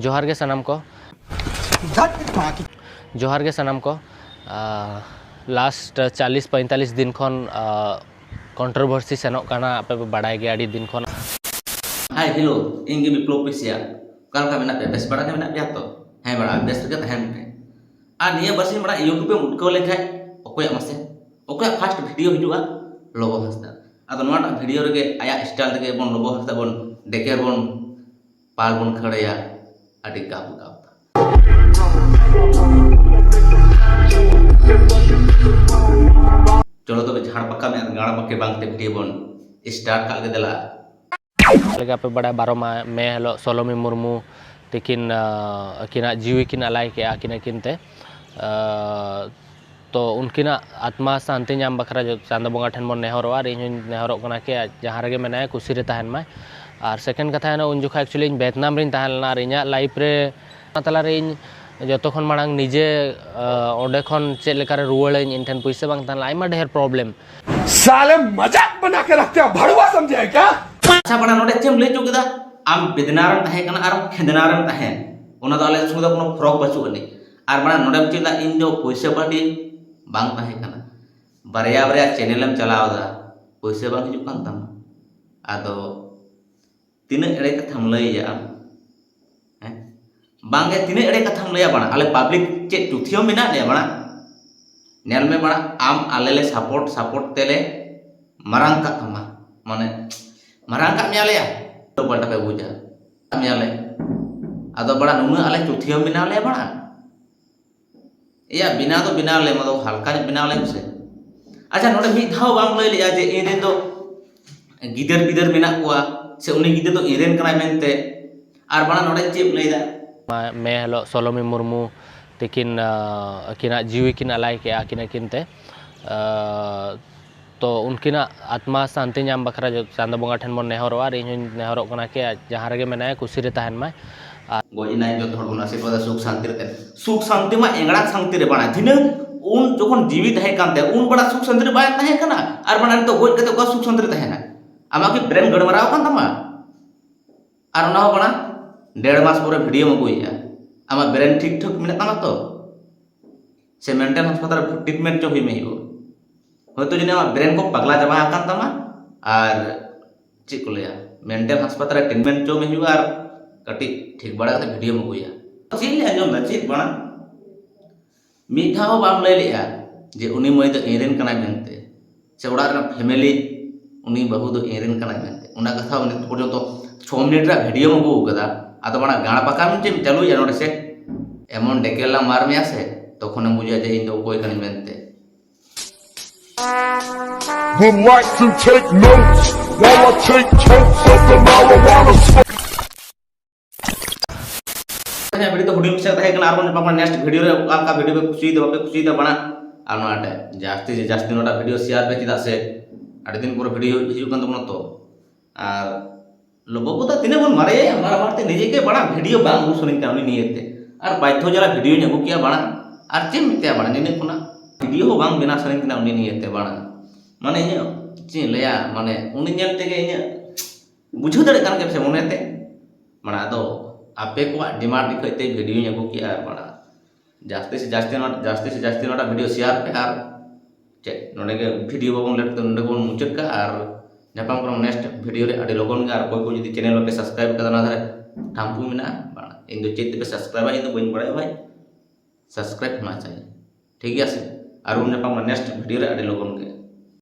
जोहार के सनम को जोहार के सनम को लास्ट 40-45 दिन खन कंट्रोवर्सी सेनोक काना आपे बड़ाय गया आड़ी दिन खन हाय हेलो इंगे विप्लव पेसिया कल का मेना पे बेस बड़ा के मेना पे तो है बड़ा बेस के तहन पे आ निया बस बड़ा यूट्यूब पे उठको लेखाय ओकोय मसे ओकोय फर्स्ट वीडियो हिजुआ लोबो हसदा आदो नोटा वीडियो रे आया स्टाइल के बन लोबो हसदा बन डेकेर बन पाल बन खड़ेया आदि गाप गाप चलो तो झाड़ पक्का में गाड़ा पक्के बांगते वीडियो बन स्टार्ट काल के देला लगे पे बड़ा 12 मई हेलो सोलोमी मुर्मू तकिन अकिना जीवी किन अलाय के आकिन किनते तो उनकिना आत्मा शांति नाम बखरा जो चांद बंगा ठन बन नेहरवा और इन नेहरो कना के जहाँ रगे मेना कुसी रे तहन में और सेकेंड कथा है उन जुखा एक्चुअली वियतनाम रिन तहलना रिना लाइफ रे तला रे जो खन मांग निजे ओडे खन चेक लेकर रुआड़ इन ठन पैसे बांग तहन आइमा ढेर प्रॉब्लम साले मजाक बना के रखते हो भड़वा समझे क्या अच्छा बड़ा नोटे चेम ले चुकेदा आम बेदनारम तहे कना आर खेदनारम तहे ओना तो आले सुदा कोनो फ्रॉक बचु अनि आर बड़ा नोटे चेदा इन जो पैसे बाडी बांग तहे कना बारया बारया चैनलम चलावदा पैसे बांग हिजु कान तम आदो तिने एड़े कथाम लइया हैं बांगे तिने एड़े कथाम लइया बड़ा आले पब्लिक चे टुथियो मिना ले बड़ा नेल में बड़ा आम आले ले सपोर्ट तेले मरंग का तमा माने मरंग का मियालेया तो बड़ा पे बुझा मियाले आदो बड़ा नुना आले टुथियो मिना ले बड़ा या बिना तो बिना ले मदो हल्का ने बिना ले से अच्छा नोडे मी धाव बांग लइ लिया जे इन दिन तो गिदर बिदर मिना कुआ से उनी गिदर तो इरेन कना मेनते आर बड़ा नोडे चेप लइदा मैं हेलो सोलोमी मुर्मू तकिन अकिना जीवी किन अलाय के आकिन किनते तो उनकिना आत्मा शांति नाम बखरा जो चांद बंगा ठन बन नेहरवा और इन नेहरो कना के जहाँ रगे मेना कुसी रे तहन में गोजिनाय जो थोड़ बना आशीर्वाद सुख शांति मा एंगड़ा शांति रे बना थिन उन जोखन जीवित है कांते उन बड़ा सुख शांति रे बाय तहे कना आर बना तो गोज कते को सुख शांति रे तहेना आमा की ब्रेन गड़बड़ाव कान तमा आर ना बना 1.5 मास पूरे वीडियो में गोइया आमा ब्रेन ठीक ठाक मिना तमा तो से मेंटल अस्पताल ट्रीटमेंट जो हुई में हो होतो जने ब्रेन को पगला चाबा कान तमा आर चेक को लेया मेंटल अस्पताल ट्रीटमेंट जो में हुआ आर कटी ठीक बड़ा कते वीडियो में गोइया चेक ले आजो ना चेक बना मिठाओ बाम ले लिया जे उनी मई तो एरेन कना मेनते से उड़ा रे फैमिली उनी बहु तो एरेन कना मेनते उना कथा उनी पर्यंत 6 मिनट रा वीडियो में गो कदा आदो बना गाणा पका में जे चालू या नोडे से एमन डेकेला मार में आसे तखन बुझिया जे इन दो कोई कनी मेनते Would like to take notes while I take totes of the marijuana smoke. Video तो वीडियो में से तहे कना आर बन पापा नेक्स्ट वीडियो रे आपका वीडियो पे खुशी दे बना आर नाटे जास्ती से जास्ती नोटा वीडियो शेयर पे चिदा से आठ दिन पूरा वीडियो हिजु कान तमन तो आर लोगो को तिने बन मारे हमारा मारते निजे के बड़ा वीडियो बांग सुनिन का उनी नियते आर बाध्य जरा वीडियो ने किया बड़ा आर चेम मिते बड़ा निने कोना वीडियो बांग बिना सुनिन का उनी नियते बड़ा माने इन चे लया माने उनी नेलते के इन बुझु दड़े कान के से मोनेते बड़ा दो आपे को डिमांड दिखते वीडियो ने किया बड़ा जास्ती से जास्ती नोटा वीडियो शेयर पे आर चे नोडे के वीडियो बाबन लेट तो नोडे कोन मुचत का आर जापाम को नेक्स्ट वीडियो रे अडी लोगन के आर कोई को यदि चैनल पे सब्सक्राइब कदा ना धरे ठामपू मिना बड़ा इन दो चेत पे सब्सक्राइब इन तो बइन बड़ा भाई सब्सक्राइब होना चाहिए ठीक है से आर उन जापाम नेक्स्ट वीडियो रे अडी लोगन के